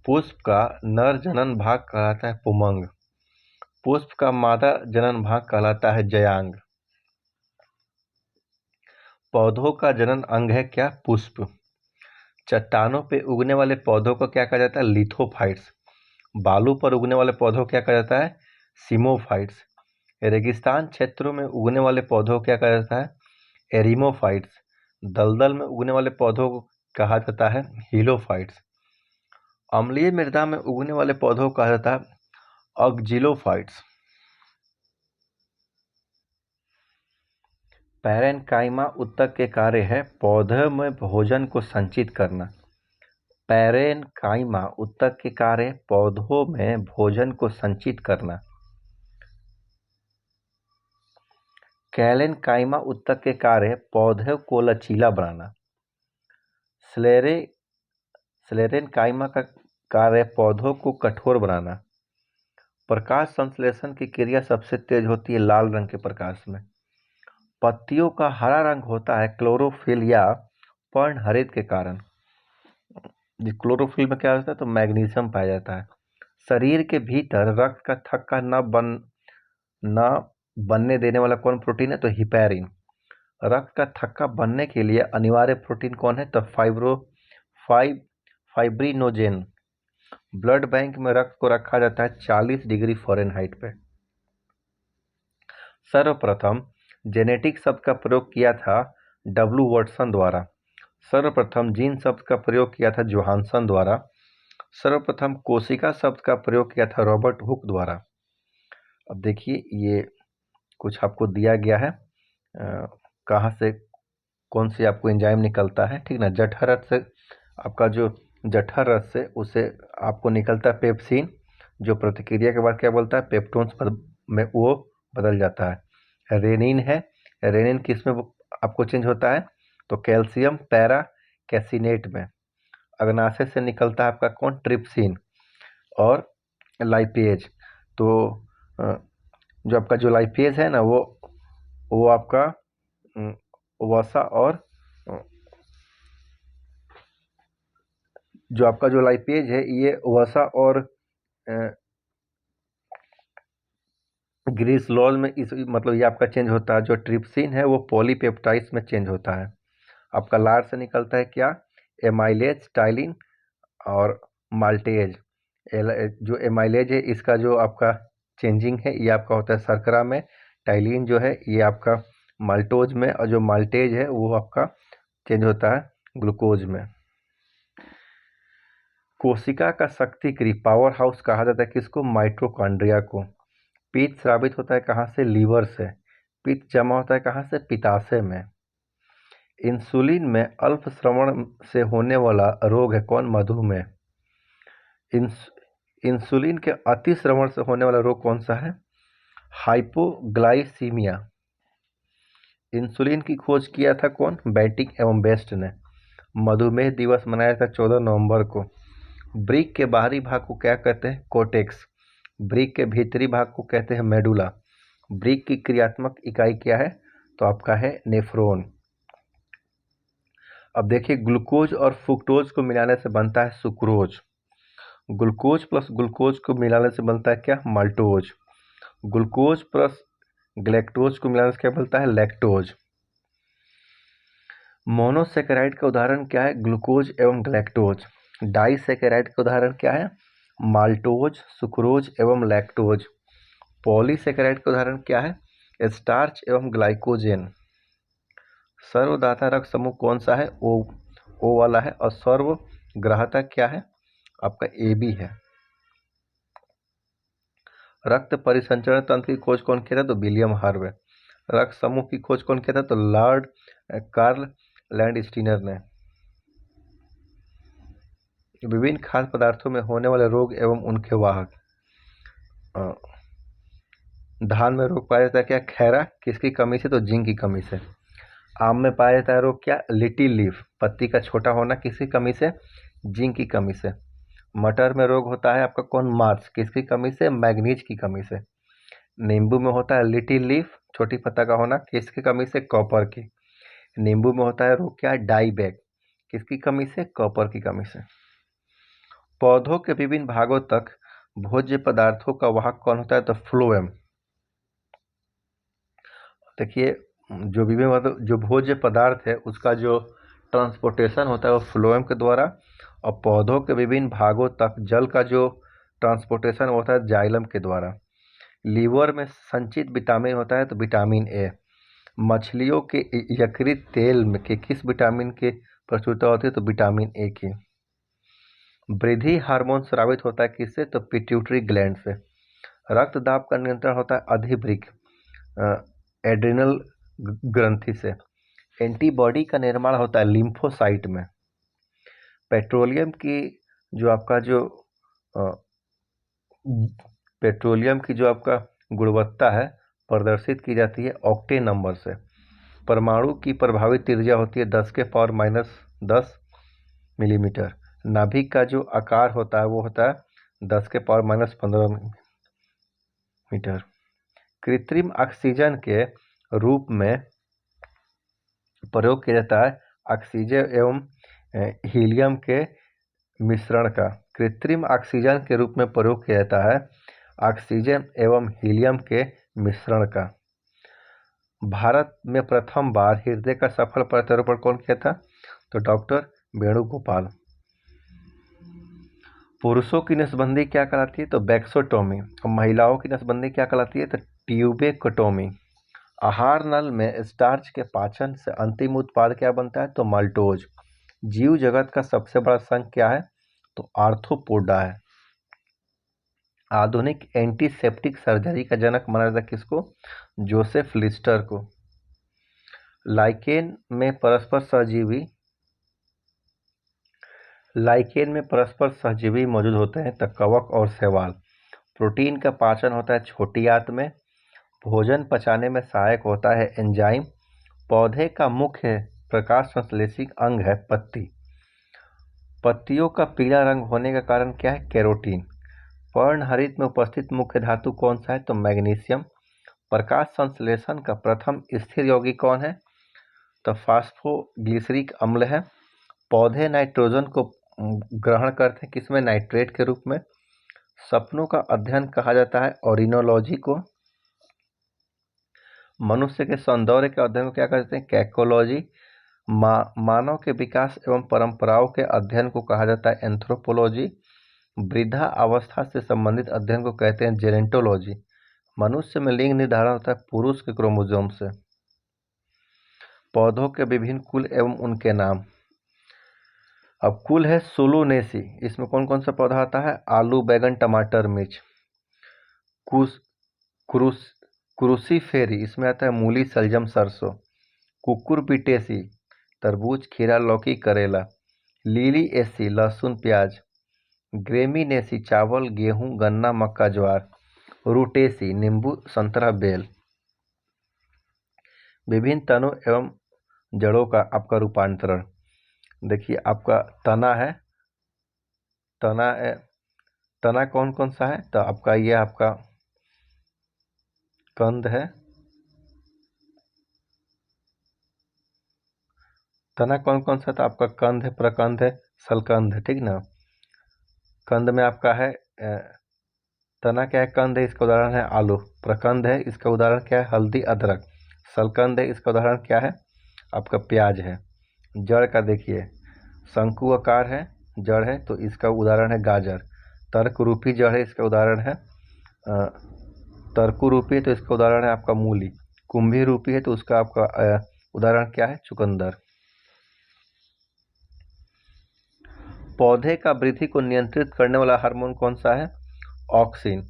पुष्प का नर जनन भाग कहलाता है पुमंग। पुष्प का मादा जनन भाग कहलाता है जयांग। पौधों का जनन अंग है क्या? पुष्प। चट्टानों पे उगने वाले पौधों को क्या कहा जाता है? लिथोफाइट्स। बालू पर उगने वाले पौधों को क्या कहा जाता है? सीमोफाइट्स। रेगिस्तान क्षेत्रों में उगने वाले पौधों को क्या कहा जाता है? एरिमोफाइट्स। दलदल में उगने वाले पौधों को कहा जाता है हिलोफाइट्स। अम्लीय मृदा में उगने वाले पौधों को कहा जाता है ऑक्जिलोफाइट्स। पैरेन्काइमा उत्तक के कार्य है पौधे में भोजन को संचित करना। पैरेन्काइमा उत्तक के कार्य पौधों में भोजन को संचित करना। कैलेनकाइमा उत्तक के कार्य पौधे को लचीला बनाना। स्लेरेनकाइमा का कार्य पौधों को कठोर बनाना। प्रकाश संश्लेषण की क्रिया सबसे तेज होती है लाल रंग के प्रकाश में। पत्तियों का हरा रंग होता है क्लोरोफिल या पर्णहरित के कारण। क्लोरोफिल में क्या होता है? तो मैग्नीशियम पाया जाता है। शरीर के भीतर रक्त का थक्का न बनने देने वाला कौन प्रोटीन है? तो हिपैरिन। रक्त का थक्का बनने के लिए अनिवार्य प्रोटीन कौन है? तो फाइब्रिनोजेन। ब्लड बैंक में रक्त को रखा जाता है 40 डिग्री फ़ारेनहाइट पे। सर्वप्रथम जेनेटिक शब्द का प्रयोग किया था डब्ल्यू वाटसन द्वारा। सर्वप्रथम जीन शब्द का प्रयोग किया था जोहानसन द्वारा। सर्वप्रथम कोशिका शब्द का प्रयोग किया था रॉबर्ट हुक द्वारा। अब देखिए ये कुछ आपको दिया गया है कहाँ से कौन सी आपको एंजाइम निकलता है, ठीक ना। जठर रस से आपका जो जठर रस से उसे आपको निकलता है पेप्सिन, जो प्रतिक्रिया के बाद क्या बोलता है? पेप्टोन्स में वो बदल जाता है। रेनिन है, रेनिन किस में आपको चेंज होता है? तो कैल्शियम पैरा कैसिनेट में। अग्नाशय से निकलता है आपका कौन? ट्रिप्सिन और लाइपेज। तो जो आपका जो लाइपेज है ना वो आपका वसा और जो आपका जो लाइपेज है ये वसा और ग्रीसलॉल में इस मतलब ये आपका चेंज होता है। जो ट्रिप्सिन है वो पॉलीपेप्टाइड्स में चेंज होता है। आपका लार से निकलता है क्या? एमाइलेज, टाइलिन और माल्टेज। जो एमाइलेज है इसका जो आपका चेंजिंग है ये आपका होता है शर्करा में। टाइलिन जो है ये आपका माल्टोज में, और जो माल्टेज है वो आपका चेंज होता है ग्लूकोज में। कोशिका का शक्तिकृ पावर हाउस कहा जाता है किसको? माइटोकॉन्ड्रिया को। पित्त स्रावित होता है कहाँ से? लीवर से। पित्त जमा होता है कहाँ से? पित्ताशय में। इंसुलिन में अल्प श्रवण से होने वाला रोग है कौन? मधुमेह। इंसुलिन के अति श्रवण से होने वाला रोग कौन सा है? हाइपोग्लाइसीमिया। इंसुलिन की खोज किया था कौन? बैटिक एवं बेस्ट ने। मधुमेह दिवस मनाया था 14 नवंबर को। ब्रिक के बाहरी भाग को क्या कहते हैं? कोटेक्स। ब्रिक के भीतरी भाग को कहते हैं मेडुला। ब्रिक की क्रियात्मक इकाई क्या है? तो आपका है नेफ्रॉन। अब देखिए ग्लूकोज और फ्रुक्टोज को मिलाने से बनता है सुक्रोज। ग्लूकोज प्लस ग्लूकोज को मिलाने से बनता है क्या? माल्टोज। ग्लूकोज प्लस ग्लैक्टोज को मिलाने से क्या बनता है? लैक्टोज। मोनोसेकेराइड का उदाहरण क्या है? ग्लूकोज एवं ग्लैक्टोज। डाइसेकेराइड का उदाहरण क्या है? माल्टोज, सुक्रोज एवं लैक्टोज। पॉलीसेकेराइड का उदाहरण क्या है? स्टार्च एवं ग्लाइकोजेन। सर्वदाता रक्त समूह कौन सा है? ओ वाला है। और सर्वग्राहता क्या है? आपका AB है। रक्त परिसंचरण तंत्र की खोज कौन किया था? तो विलियम हार्वे। रक्त समूह की खोज कौन किया था? तो लॉर्ड कार्ल लैंडस्टीनर ने। विभिन्न खाद्य पदार्थों में होने वाले रोग एवं उनके वाहक। धान में रोग पाया जाता है क्या? खैरा। किसकी कमी से? तो जिंक की कमी से। आम में पाया जाता है रोग क्या? लिटिल लीफ, पत्ती का छोटा होना। किसकी कमी से? जिंक की कमी से। मटर में रोग होता है आपका कौन? मार्च। किसकी कमी से? मैग्नीज की कमी से। नींबू में होता है लिटिल लीफ, छोटी पत्ता का होना। किसकी कमी से? कॉपर की। नींबू में होता है रोग क्या? डाईबैक। किसकी कमी से? कॉपर की कमी से। पौधों के विभिन्न भागों तक भोज्य पदार्थों का वाहक कौन होता है? तो फ्लोएम। देखिए जो विभिन्न जो भोज्य पदार्थ है उसका जो ट्रांसपोर्टेशन होता है वो फ्लोएम के द्वारा, और पौधों के विभिन्न भागों तक जल का जो ट्रांसपोर्टेशन होता है जाइलम के द्वारा। लीवर में संचित विटामिन होता है तो विटामिन ए। मछलियों के यकृत तेल में के किस विटामिन की प्रचुरता होती है तो विटामिन ए की। वृद्धि हार्मोन स्रावित होता है किससे तो पिट्यूटरी ग्लैंड से। रक्त दाब का नियंत्रण होता है अधिवृक्क एड्रिनल ग्रंथि से। एंटीबॉडी का निर्माण होता है लिम्फोसाइट में। पेट्रोलियम की जो आपका जो पेट्रोलियम की जो आपका गुणवत्ता है प्रदर्शित की जाती है ऑक्टेन नंबर से। परमाणु की प्रभावित त्रिज्या होती है 10⁻⁻10 मिलीमीटर। नाभिक का जो आकार होता है वो होता है 10⁻⁻15 मीटर। कृत्रिम ऑक्सीजन के रूप में प्रयोग किया जाता है ऑक्सीजन एवं हीलियम के मिश्रण का। कृत्रिम ऑक्सीजन के रूप में प्रयोग किया जाता है ऑक्सीजन एवं हीलियम के मिश्रण का। भारत में प्रथम बार हृदय का सफल प्रत्यारोपण कौन किया था तो डॉक्टर वेणुगोपाल। पुरुषों की नसबंदी क्या कहलाती है तो बैक्सोटोमी, और महिलाओं की नसबंदी क्या कहलाती है तो ट्यूबेक्टोमी। आहार नल में स्टार्च के पाचन से अंतिम उत्पाद क्या बनता है तो माल्टोज। जीव जगत का सबसे बड़ा संघ क्या है तो आर्थ्रोपोडा है। आधुनिक एंटीसेप्टिक सर्जरी का जनक माना जाता है किसको जोसेफ लिस्टर को। लाइकेन में परस्पर सहजीवी मौजूद होते हैं तो कवक और शैवाल। प्रोटीन का पाचन होता है छोटी आंत में। भोजन पचाने में सहायक होता है एंजाइम। पौधे का मुख्य प्रकाश संश्लेषी अंग है पत्ती। पत्तियों का पीला रंग होने का कारण क्या है कैरोटीन। पर्णहरित में उपस्थित मुख्य धातु कौन सा है तो मैग्नीशियम। प्रकाश संश्लेषण का प्रथम स्थिर यौगिक कौन है तो फास्फोग्लिसरिक अम्ल है। पौधे नाइट्रोजन को ग्रहण करते हैं किसमें नाइट्रेट के रूप में। सपनों का अध्ययन कहा जाता है ओरिनोलॉजी को। मनुष्य के सौंदर्य के अध्ययन को क्या कहते हैं कैकोलॉजी। मानव के विकास एवं परंपराओं के अध्ययन को कहा जाता है एंथ्रोपोलॉजी। वृद्धा अवस्था से संबंधित अध्ययन को कहते हैं जेनेंटोलॉजी। मनुष्य में लिंग निर्धारण होता है पुरुष के क्रोमोसोम से। पौधों के विभिन्न कुल एवं उनके नाम। अब कुल है सोलोनेसी, इसमें कौन कौन सा पौधा आता है आलू बैगन टमाटर मिर्च। क्रूसीफेरी, इसमें आता है मूली सलजम सरसों। कुकुरबिटेसी, तरबूज खीरा लौकी करेला। लिलिएसी, लहसुन प्याज। ग्रेमिनेसी, चावल गेहूं गन्ना मक्का ज्वार। रूटेसी, नींबू संतरा बेल। विभिन्न तनों एवं जड़ों का आपका रूपांतरण देखिए। आपका तना है, तना कौन कौन सा है तो आपका ये आपका कंद है। तना कौन कौन सा तो आपका कंद है प्रकंद है सलकंद है, ठीक ना। कंद में आपका है तना क्या है कंद है इसका उदाहरण है आलू। प्रकंद है इसका उदाहरण क्या है हल्दी अदरक। सलकंद है इसका उदाहरण क्या है आपका प्याज है। जड़ का देखिए शंकु आकार है जड़ है तो इसका उदाहरण है गाजर। तर्क रूपी जड़ है इसका उदाहरण है तर्कु रूपी है तो इसका उदाहरण है आपका मूली। कुंभी रूपी है तो उसका आपका उदाहरण क्या है चुकंदर। पौधे का वृद्धि को नियंत्रित करने वाला हार्मोन कौन सा है ऑक्सिन।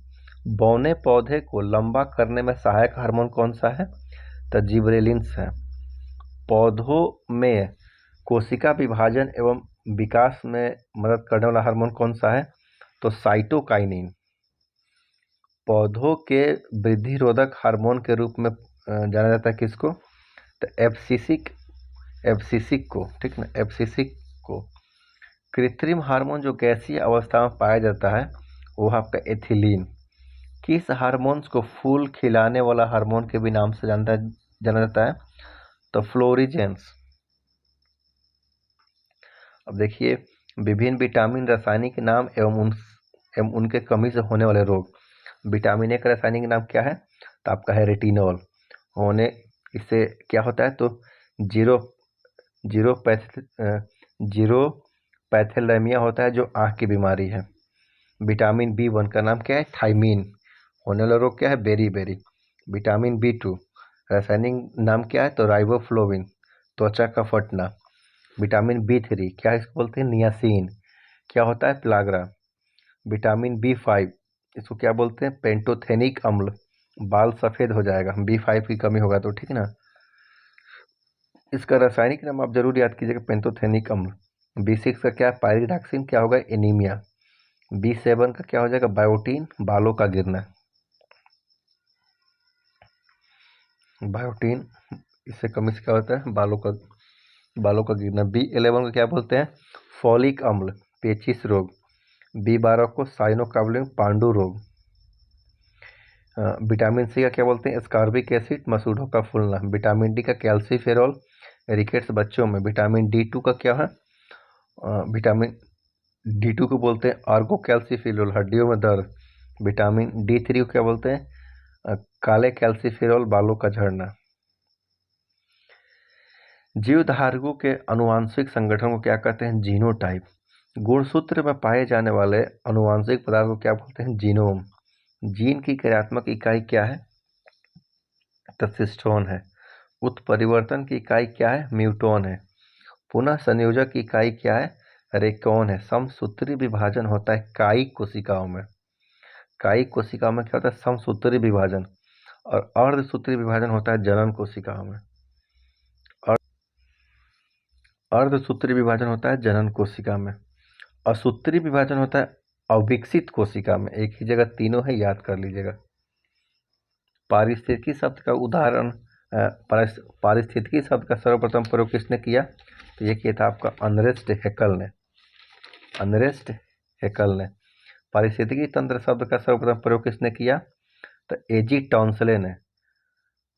बौने पौधे को लंबा करने में सहायक हार्मोन कौन सा है तो जिबरेलिन्स है। पौधों में कोशिका विभाजन एवं विकास में मदद करने वाला हार्मोन कौन सा है तो साइटोकाइनिन। पौधों के वृद्धि रोधक हार्मोन के रूप में जाना जाता है किसको तो एब्सिसिक को, ठीक ना, एब्सिसिक को। कृत्रिम हार्मोन जो गैसीय अवस्था में पाया जाता है वो आपका एथिलीन। किस हार्मोन्स को फूल खिलाने वाला हार्मोन के भी नाम से जाना जाता है तो फ्लोरिजेंस। अब देखिए विभिन्न विटामिन रासायनिक नाम एवं उनके कमी से होने वाले रोग। विटामिन ए का रासायनिक नाम क्या है तो आपका है रेटिनॉल। होने इससे क्या होता है तो जीरोपैथेलेमिया होता है जो आँख की बीमारी है। विटामिन B1 का नाम क्या है? थाइमीन। होने वाला रोग क्या है? बेरी। विटामिन B2 रासायनिक नाम क्या है? तो राइबोफ्लोविन, त्वचा का फटना। विटामिन B3 क्या इसको बोलते हैं? नियासिन। क्या होता है? प्लाग्रा। विटामिन B5 इसको क्या बोलते हैं? पेंटोथेनिक अम्ल। बाल सफ़ेद हो जाएगा B5 की कमी होगा तो, ठीक ना। इसका रासायनिक नाम आप जरूर याद कीजिएगा, पेंटोथेनिक अम्ल। B6 का क्या है? पायरिडॉक्सिन। क्या होगा? एनीमिया। B7 का क्या हो जाएगा? बायोटीन, बालों का गिरना। बायोटीन इससे कमी से क्या होता है? बालों का गिरना। B11 को क्या बोलते हैं? फॉलिक अम्ल, पेचिश रोग। B12 को साइनोकार्बोनिल पांडु रोग। विटामिन सी का क्या बोलते हैं? स्कॉर्बिक एसिड, मसूड़ों का फूलना। विटामिन डी का कैल्सीफेरॉल, रिकेट्स बच्चों में। विटामिन D2 का क्या है? विटामिन D2 को बोलते हैं आर्गो कैल्सीफेरॉल, हड्डियों में दर्द। विटामिन D3 को क्या बोलते हैं? काले कैल्सीफेरॉल, बालों का झड़ना। जीवधारकों के अनुवांशिक संगठन को क्या कहते हैं? जीनोटाइप। गुणसूत्र में पाए जाने वाले अनुवांशिक पदार्थ को क्या बोलते हैं? जीनोम। जीन की कार्यात्मक इकाई क्या है? तो सिस्टोन है। उत्परिवर्तन की इकाई क्या है? म्यूटोन है। पुनः संयोजक की इकाई क्या है? रेकॉन है। समसूत्री विभाजन होता है कायिक कोशिकाओं में। कायिक कोशिकाओं में क्या होता है? समसूत्री विभाजन। और अर्धसूत्री विभाजन होता है जनन कोशिकाओं में। अर्धसूत्री विभाजन होता है जनन कोशिका में। असूत्री विभाजन होता है अविकसित कोशिका में। एक ही जगह तीनों है, याद कर लीजिएगा। पारिस्थितिकी शब्द का उदाहरण, पारिस्थितिकी शब्द का सर्वप्रथम प्रयोग किसने किया? तो ये किया था आपका अर्नेस्ट हैकेल ने। अर्नेस्ट हैकेल ने। पारिस्थितिकी तंत्र शब्द का सर्वप्रथम प्रयोग किसने किया? तो एजी टॉन्सले ने।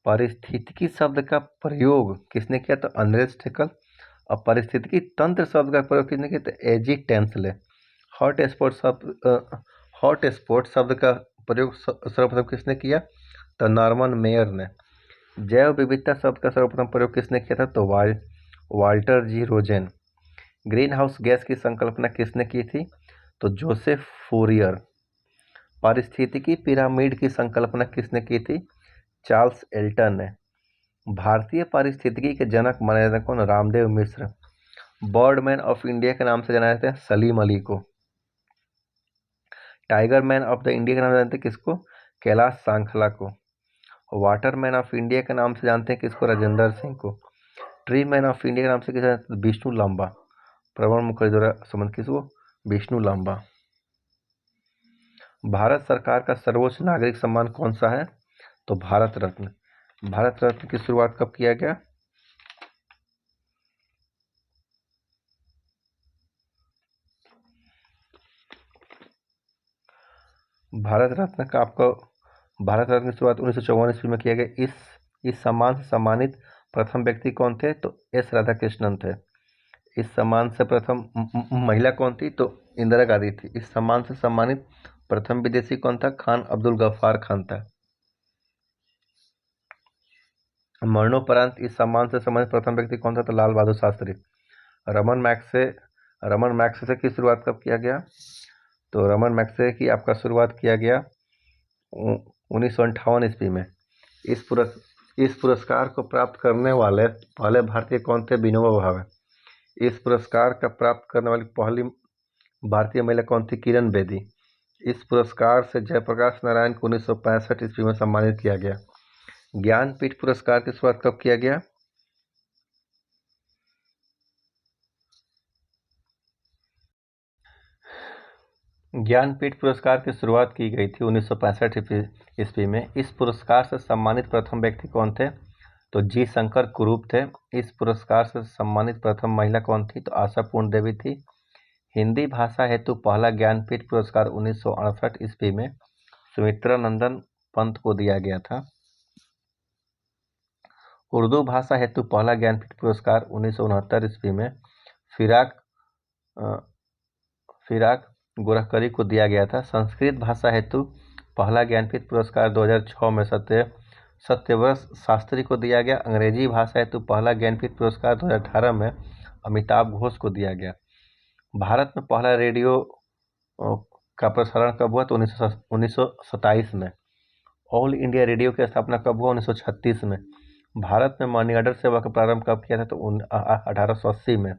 पारिस्थितिकी शब्द का प्रयोग किसने किया? तो अर्नेस्ट हैकेल। और पारिस्थितिकी तंत्र शब्द का प्रयोग किसने किया? तो एजी टेंसले। हॉट स्पॉट शब्द का प्रयोग सर्वप्रथम किसने किया? तो नॉर्मन मेयर ने। जैव विविधता शब्द का सर्वप्रथम प्रयोग किसने किया था? तो वाल्टर जी रोजेन। ग्रीन हाउस गैस की संकल्पना किसने की थी? तो जोसेफ फोरियर। पारिस्थितिकी पिरामिड की संकल्पना किसने की थी? चार्ल्स एल्टन ने। भारतीय पारिस्थितिकी के जनक माने जाते हैं कौन? रामदेव मिश्र। बर्डमैन ऑफ इंडिया के नाम से जाना जाता है सलीम अली को। Tiger man of the India के नाम से जानते हैं किसको? कैलाश सांखला को। वाटरमैन ऑफ इंडिया के नाम से जानते हैं किसको? राजेंद्र सिंह को। ट्री मैन ऑफ इंडिया के नाम से किसे जानते हैं? विष्णु लांबा। प्रणब मुखर्जी द्वारा संबंध किसको? विष्णु लांबा। भारत सरकार का सर्वोच्च नागरिक सम्मान कौन सा है? तो भारत रत्न। भारत रत्न की शुरुआत कब किया गया? भारत रत्न का आपको भारत रत्न की शुरुआत 1954 ईस्वी में किया गया। इस सम्मान से सम्मानित प्रथम व्यक्ति कौन थे? तो एस राधाकृष्णन थे। इस सम्मान से प्रथम महिला कौन थी? तो इंदिरा गांधी थी। इस सम्मान से सम्मानित प्रथम विदेशी कौन था? खान अब्दुल गफ्फार खान था। मरणोपरांत इस सम्मान से सम्मानित प्रथम व्यक्ति कौन था? तो लाल बहादुर शास्त्री। रमन मैग्सेसे की शुरुआत कब किया गया? तो रमन मैग्सेसे की आपका शुरुआत किया गया 1958 ईस्वी में। इस पुरस्कार को प्राप्त करने वाले पहले भारतीय कौन थे? विनोबा भावे। इस पुरस्कार का प्राप्त करने वाली पहली भारतीय महिला कौन थी? किरण बेदी। इस पुरस्कार से जयप्रकाश नारायण को 1965 ईस्वी में सम्मानित किया गया। ज्ञानपीठ पुरस्कार की शुरुआत कब किया गया? ज्ञानपीठ पुरस्कार की शुरुआत की गई थी 1965 ईस्वी में। इस पुरस्कार से सम्मानित प्रथम व्यक्ति कौन थे? तो जी शंकर कुरूप थे। इस पुरस्कार से सम्मानित प्रथम महिला कौन थी? तो आशापूर्ण देवी थी। हिंदी भाषा हेतु पहला ज्ञानपीठ पुरस्कार 1968 ईस्वी में सुमित्रा नंदन पंत को दिया गया था। उर्दू भाषा हेतु पहला ज्ञानपीठ पुरस्कार 1969 ईस्वी में फिराक गोरखकरी को दिया गया था। संस्कृत भाषा हेतु पहला ज्ञानपीठ पुरस्कार 2006 में सत्यव्रत शास्त्री को दिया गया। अंग्रेजी भाषा हेतु पहला ज्ञानपीठ पुरस्कार 2018 में अमिताभ घोष को दिया गया। भारत में पहला रेडियो का प्रसारण कब हुआ? तो 1927 में। ऑल इंडिया रेडियो की स्थापना कब हुआ? 1936 में। भारत में मनी ऑर्डर सेवा का प्रारंभ कब किया था? तो 1880 में।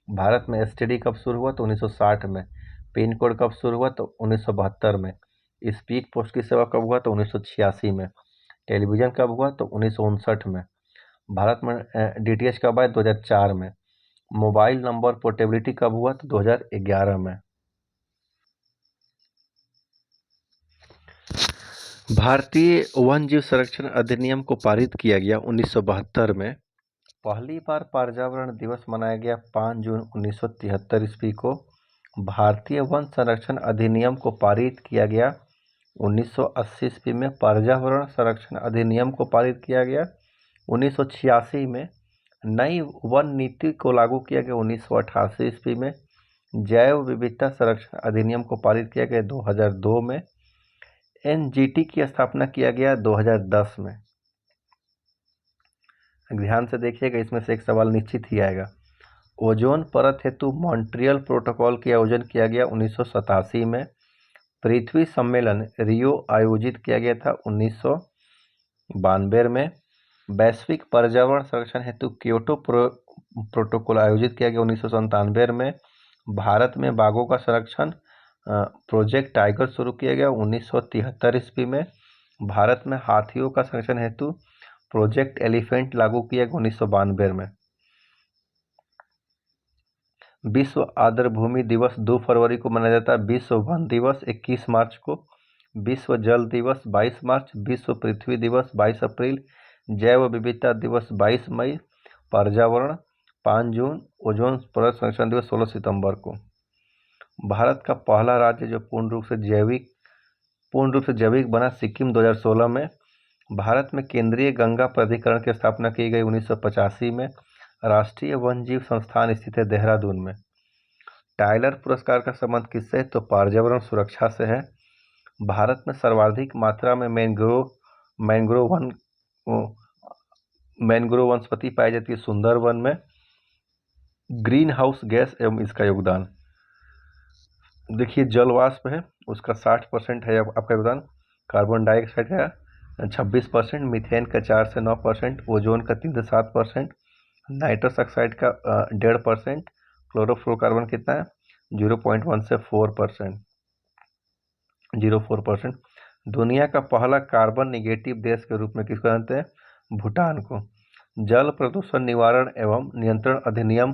भारत में एसटीडी कब शुरू हुआ? तो 1960 में। पिन कोड कब शुरू हुआ? तो 1972 में। स्पीड पोस्ट की सेवा कब हुआ? तो 1986 में। टेलीविज़न कब हुआ? तो 1959 में। भारत में डीटीएच कब आया? 2004 में। मोबाइल नंबर पोर्टेबिलिटी कब हुआ? तो 2011 में। भारतीय वन्यजीव संरक्षण अधिनियम को पारित किया गया 1972 में। पहली बार पर्यावरण दिवस मनाया गया 5 जून 1973 ईस्वी को। भारतीय वन संरक्षण अधिनियम को पारित किया गया 1980 ईस्वी में। पर्यावरण संरक्षण अधिनियम को पारित किया गया 1986 में। नई वन नीति को लागू किया गया 1988 ईस्वी में। जैव विविधता संरक्षण अधिनियम को पारित किया गया 2002 में। एनजीटी की स्थापना किया गया 2010 में। ध्यान से देखिएगा, इसमें से एक सवाल निश्चित ही आएगा। ओजोन परत हेतु मॉन्ट्रियल प्रोटोकॉल का आयोजन किया गया 1987 में। पृथ्वी सम्मेलन रियो आयोजित किया गया था 1992 में। वैश्विक पर्यावरण संरक्षण हेतु क्योटो प्रोटोकॉल आयोजित किया गया 1997 में। भारत में बाघों का संरक्षण प्रोजेक्ट टाइगर शुरू किया गया 1973 ईस्वी में। भारत में हाथियों का संरक्षण हेतु प्रोजेक्ट एलिफेंट लागू किया गया 1992 में। विश्व आर्द्रभूमि दिवस 2 फरवरी को मनाया जाता है। विश्व वन दिवस 21 मार्च को। विश्व जल दिवस 22 मार्च। विश्व पृथ्वी दिवस 22 अप्रैल। जैव विविधता दिवस 22 मई। पर्यावरण 5 जून। ओजोन परत संरक्षण दिवस 16 सितंबर को। भारत का पहला राज्य जो पूर्ण रूप से जैविक बना सिक्किम 2016 में। भारत में केंद्रीय गंगा प्राधिकरण की स्थापना की गई 1985 में। राष्ट्रीय वन्यजीव संस्थान स्थित है देहरादून में। टाइलर पुरस्कार का संबंध किससे? तो पर्यावरण सुरक्षा से है। भारत में सर्वाधिक मात्रा में मैंग्रोव वनस्पति पाई जाती है सुंदरवन में। ग्रीन हाउस गैस एवं इसका योगदान देखिए, जल वाष्प है उसका 60% है आपका योगदान। कार्बन डाइऑक्साइड का 26%, मीथेन का 4 से 9%, ओजोन का 3 से 7%, नाइट्रस ऑक्साइड का 1.5%, क्लोरोफ्लोरोकार्बन कितना है? 0.1 से 0.4%। दुनिया का पहला कार्बन निगेटिव देश के रूप में किसको जानते हैं? भूटान को। जल प्रदूषण निवारण एवं नियंत्रण अधिनियम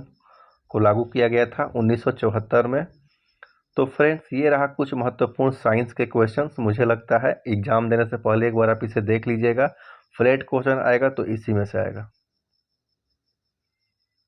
को लागू किया गया था 1974 में। तो फ्रेंड्स, ये रहा कुछ महत्वपूर्ण साइंस के क्वेश्चंस। मुझे लगता है एग्जाम देने से पहले एक बार आप इसे देख लीजिएगा। फ्लैट क्वेश्चन आएगा तो इसी में से आएगा।